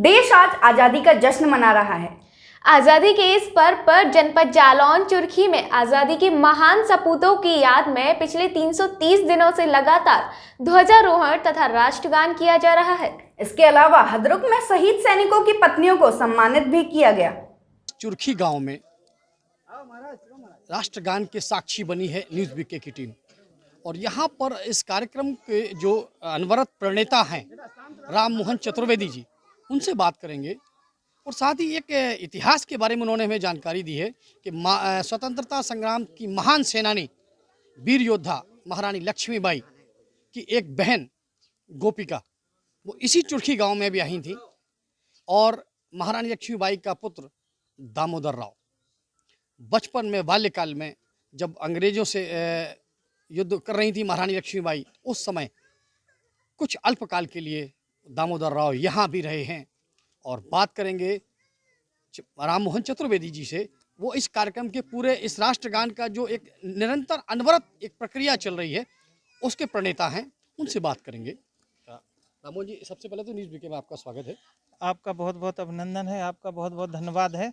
देश आज आजादी का जश्न मना रहा है। आज़ादी के इस पर्व पर जनपद जालौन चुरखी में आज़ादी के महान सपूतों की याद में पिछले 330 दिनों से लगातार ध्वजारोहण तथा राष्ट्रगान किया जा रहा है। इसके अलावा हदरुक में शहीद सैनिकों की पत्नियों को सम्मानित भी किया गया। चुरखी गांव में राष्ट्रगान के साक्षी बनी है न्यूज़ बीके की टीम, और यहाँ पर इस कार्यक्रम के जो अनवरत प्रणेता हैं राम मोहन चतुर्वेदी जी, उनसे बात करेंगे और साथ ही एक इतिहास के बारे में उन्होंने हमें जानकारी दी है कि स्वतंत्रता संग्राम की महान सेनानी वीर योद्धा महारानी लक्ष्मीबाई की एक बहन गोपिका वो इसी चुरखी गांव में भी आई थी, और महारानी लक्ष्मीबाई का पुत्र दामोदर राव बचपन में बाल्यकाल में जब अंग्रेजों से युद्ध कर रही थी महारानी लक्ष्मीबाई, उस समय कुछ अल्पकाल के लिए दामोदर राव यहाँ भी रहे हैं। और बात करेंगे राम मोहन चतुर्वेदी जी से, वो इस कार्यक्रम के पूरे इस राष्ट्रगान का जो एक निरंतर अनवरत एक प्रक्रिया चल रही है उसके प्रणेता हैं, उनसे बात करेंगे। राम मोहन जी, सबसे पहले तो न्यूज़ बीके में आपका स्वागत है। आपका बहुत बहुत अभिनंदन है, आपका बहुत बहुत धन्यवाद है।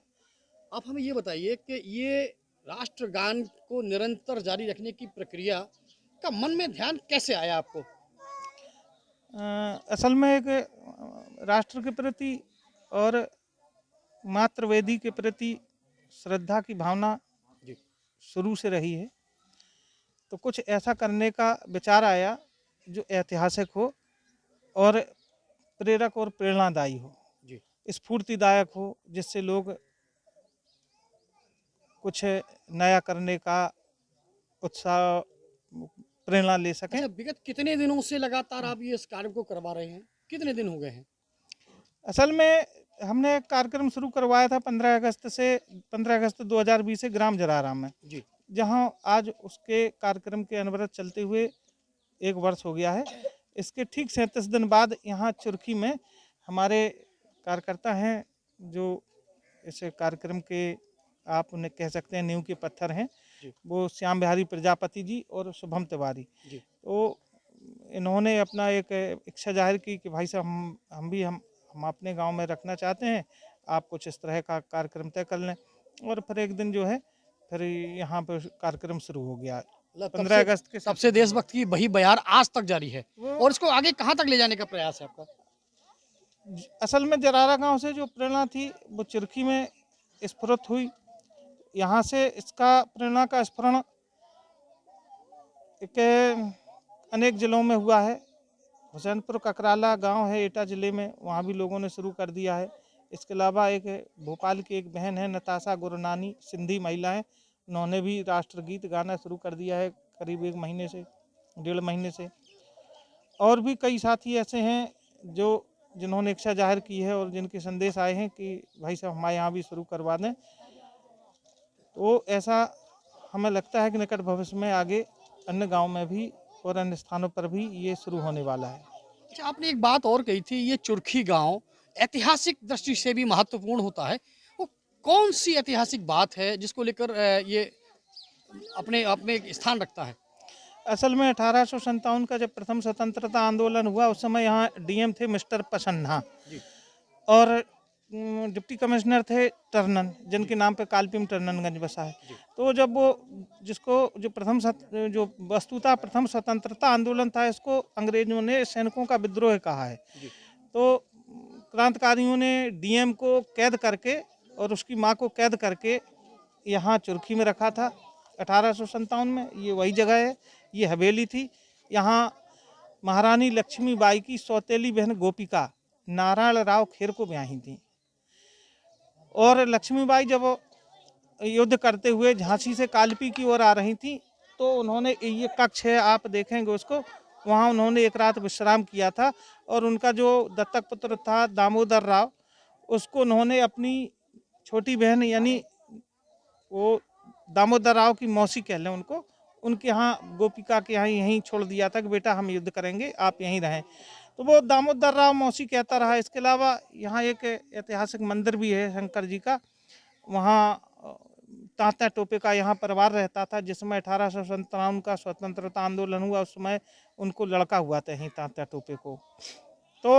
आप हमें ये बताइए कि ये राष्ट्रगान को निरंतर जारी रखने की प्रक्रिया का मन में ध्यान कैसे आया आपको? असल में एक राष्ट्र के प्रति और मातृवेदी के प्रति श्रद्धा की भावना शुरू से रही है, तो कुछ ऐसा करने का विचार आया जो ऐतिहासिक हो और प्रेरक और प्रेरणादायी हो, स्फूर्तिदायक हो, जिससे लोग कुछ नया करने का उत्साह प्रेरणा ले सकें। अच्छा, विगत कितने दिनों से लगातार आप ये इस कार्य को करवा रहे हैं? कितने दिन हो गए हैं? असल में हमने एक कार्यक्रम शुरू करवाया था 15 अगस्त 2020 से ग्राम जराराम में जी, जहां आज उसके कार्यक्रम के अनवरत चलते हुए 1 वर्ष हो गया है। इसके ठीक 37 दिन बाद यहाँ चुरखी में हमारे कार्यकर्ता हैं जो इस कार्यक्रम के आप उन्हें कह सकते हैं नींव के पत्थर हैं, वो श्याम बिहारी प्रजापति जी और शुभम तिवारी। तो इन्होंने अपना एक इच्छा जाहिर की कि भाई साहब हम अपने गांव में रखना चाहते हैं, आप कुछ इस तरह का कार्यक्रम तय कर लें। और फिर एक दिन जो है फिर यहाँ पर कार्यक्रम शुरू हो गया 15 अगस्त के। सबसे देशभक्त की वही बयार आज तक जारी है, और इसको आगे कहाँ तक ले जाने का प्रयास है आपका? असल में जरारा गांव से जो प्रेरणा थी वो चुरखी में स्फुरित हुई। यहाँ से इसका प्रेरणा का स्फुरण अनेक जिलों में हुआ है। हुसैनपुर ककराला गांव है एटा ज़िले में, वहाँ भी लोगों ने शुरू कर दिया है। इसके अलावा एक भोपाल की एक बहन है नताशा गुरनानी, सिंधी महिला है, उन्होंने भी राष्ट्रगीत गाना शुरू कर दिया है करीब 1 महीने से 1.5 महीने से। और भी कई साथी ऐसे हैं जिन्होंने इच्छा जाहिर की है और जिनके संदेश आए हैं कि भाई साहब हमारे यहाँ भी शुरू करवा दें। तो ऐसा हमें लगता है कि निकट भविष्य में आगे अन्य गांव में भी और अन्य स्थानों पर भी ये शुरू होने वाला है। अच्छा, आपने एक बात और कही थी, ये चुरखी गांव ऐतिहासिक दृष्टि से भी महत्वपूर्ण होता है। वो कौन सी ऐतिहासिक बात है जिसको लेकर ये अपने स्थान रखता है? असल में 1857 का जब प्रथम स्वतंत्रता आंदोलन हुआ, उस समय यहाँ डीएम थे मिस्टर पसन्ना और डिप्टी कमिश्नर थे टर्नन, जिनके नाम पे कालपीम टर्ननगंज बसा है। तो जब वो जो वस्तुतः प्रथम स्वतंत्रता आंदोलन था, इसको अंग्रेजों ने सैनिकों का विद्रोह कहा है। तो क्रांतिकारियों ने डीएम को कैद करके और उसकी मां को कैद करके यहाँ चुरखी में रखा था 1857 में। ये वही जगह है, ये हवेली थी। यहाँ महारानी लक्ष्मीबाई की सौतेली बहन गोपिका नारायण राव खेर को ब्याही थी, और लक्ष्मीबाई जब युद्ध करते हुए झांसी से कालपी की ओर आ रही थी, तो उन्होंने ये कक्ष है, आप देखेंगे उसको, वहाँ उन्होंने एक रात विश्राम किया था। और उनका जो दत्तक पुत्र था दामोदर राव, उसको उन्होंने अपनी छोटी बहन यानी वो दामोदर राव की मौसी कह लें उनको, उनके यहाँ गोपिका के यहाँ यहीं छोड़ दिया था कि बेटा हम युद्ध करेंगे, आप यहीं रहें। तो वो दामोदर राव मौसी कहता रहा। इसके अलावा यहाँ एक ऐतिहासिक मंदिर भी है शंकर जी का, वहाँ तांत्या टोपे का यहाँ परिवार रहता था। जिसमें 1857 का स्वतंत्रता आंदोलन हुआ, उस समय उनको लड़का हुआ था यहीं तांत्या टोपे को। तो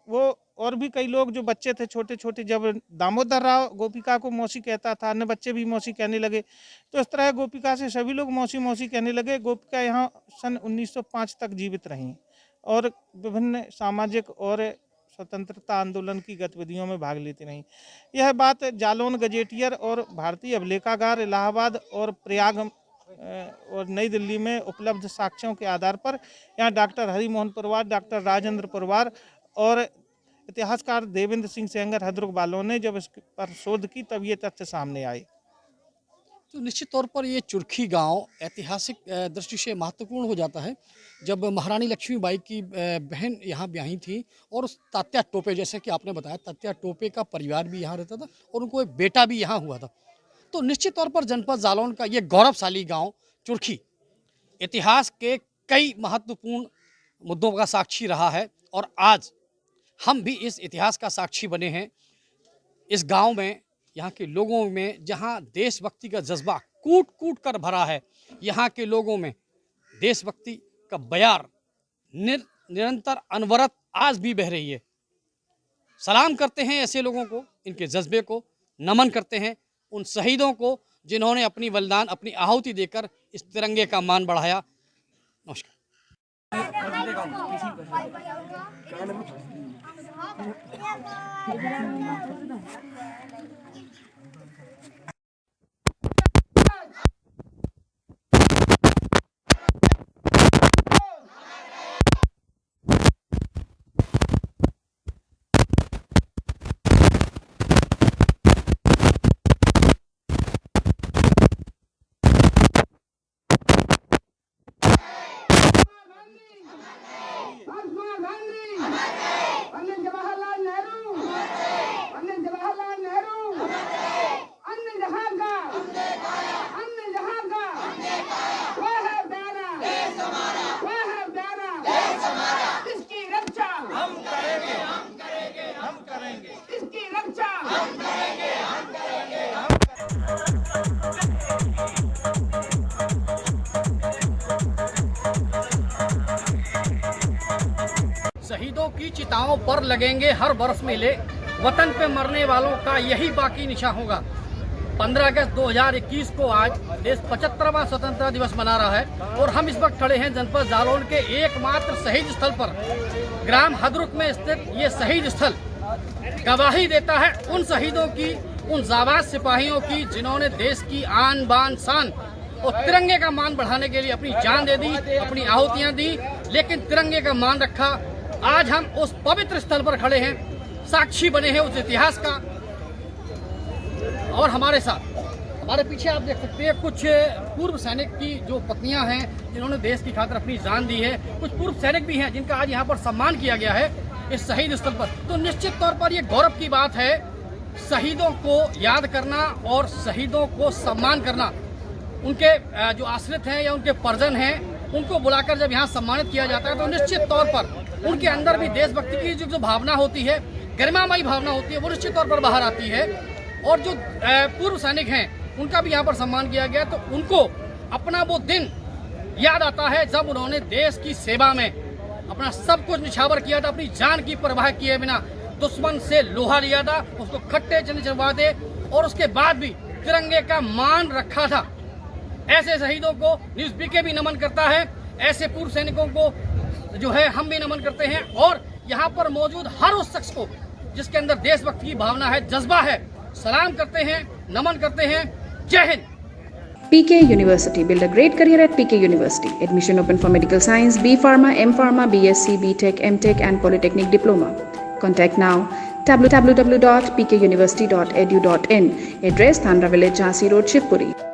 वो और भी कई लोग जो बच्चे थे छोटे छोटे, जब दामोदर राव गोपिका को मौसी कहता था, अन्य बच्चे भी मौसी कहने लगे, तो इस तरह गोपिका से सभी लोग मौसी मौसी कहने लगे। गोपिका यहाँ सन 1905 तक जीवित रहीं और विभिन्न सामाजिक और स्वतंत्रता आंदोलन की गतिविधियों में भाग लेती रहीं। यह बात जालौन गजेटियर और भारतीय अभिलेखागार इलाहाबाद और प्रयाग और नई दिल्ली में उपलब्ध साक्ष्यों के आधार पर यहाँ डॉक्टर हरिमोहन परवार, डॉक्टर राजेंद्र परवार और इतिहासकार देवेंद्र सिंह सेंगर हदरुक वालों ने जब इस पर शोध की तब ये तथ्य सामने आए। तो निश्चित तौर पर ये चुरखी गांव ऐतिहासिक दृष्टि से महत्वपूर्ण हो जाता है। जब महारानी लक्ष्मीबाई की बहन यहाँ ब्याही थी और उस तात्या टोपे, जैसे कि आपने बताया, तात्या टोपे का परिवार भी यहाँ रहता था और उनको एक बेटा भी यहाँ हुआ था। तो निश्चित तौर पर जनपद जालौन का ये गौरवशाली गांव चुरखी इतिहास के कई महत्वपूर्ण मुद्दों का साक्षी रहा है और आज हम भी इस इतिहास का साक्षी बने हैं। इस गांव में, यहाँ के लोगों में, जहाँ देशभक्ति का जज्बा कूट कूट कर भरा है, यहाँ के लोगों में देशभक्ति का बयार निरंतर अनवरत आज भी बह रही है। सलाम करते हैं ऐसे लोगों को, इनके जज्बे को नमन करते हैं, उन शहीदों को जिन्होंने अपनी बलिदान, अपनी आहुति देकर इस तिरंगे का मान बढ़ाया। नमस्कार। शहीदों की चिताओं पर लगेंगे हर बरस मेले, वतन पे मरने वालों का यही बाकी निशा होगा। 15 अगस्त 2021 को आज देश 75वां स्वतंत्रता दिवस मना रहा है और हम इस वक्त खड़े हैं जनपद जालौन के एकमात्र शहीद स्थल पर। ग्राम हदरुक में स्थित ये शहीद स्थल गवाही देता है उन शहीदों की, उन जाबाज सिपाहियों की, जिन्होंने देश की आन बान शान और तिरंगे का मान बढ़ाने के लिए अपनी जान दे दी, अपनी आहुतियां दी, लेकिन तिरंगे का मान रखा। आज हम उस पवित्र स्थल पर खड़े हैं, साक्षी बने हैं उस इतिहास का। और हमारे साथ, हमारे पीछे आप देख सकते हैं कुछ पूर्व सैनिक की जो पत्नियां हैं, जिन्होंने देश की खातिर अपनी जान दी है। कुछ पूर्व सैनिक भी हैं जिनका आज यहाँ पर सम्मान किया गया है इस शहीद स्थल पर। तो निश्चित तौर पर ये गौरव की बात है, शहीदों को याद करना और शहीदों को सम्मान करना। उनके जो आश्रित हैं या उनके परिजन हैं, उनको बुलाकर जब यहाँ सम्मानित किया जाता है तो निश्चित तौर पर उनके अंदर भी देशभक्ति की जो भावना होती है, गरिमामयी भावना होती है, वो निश्चित तौर पर बाहर आती है। और जो पूर्व सैनिक हैं, उनका भी यहाँ पर सम्मान किया गया, तो उनको अपना वो दिन याद आता है जब उन्होंने देश की सेवा में अपना सब कुछ निछावर किया था, अपनी जान की परवाह किए बिना दुश्मन से लोहा लिया था, उसको खट्टे चढ़वा दे और उसके बाद भी तिरंगे का मान रखा था। ऐसे शहीदों को न्यूज़ बीके भी नमन करता है, ऐसे पूर्व सैनिकों को जो है हम भी नमन करते हैं। और यहाँ पर मौजूद हर उस शख्स को जिसके अंदर देशभक्ति की भावना है, जज्बा है, सलाम करते हैं, नमन करते हैं। जय Hind. PK University. Build a great career at PK University. Admission open for medical science, B Pharma, M Pharma, BSc, BTech, MTech and Polytechnic Diploma. Contact now www.pkuniversity.edu.in. Address Thandra Village, Jhansi Road, Shivpuri.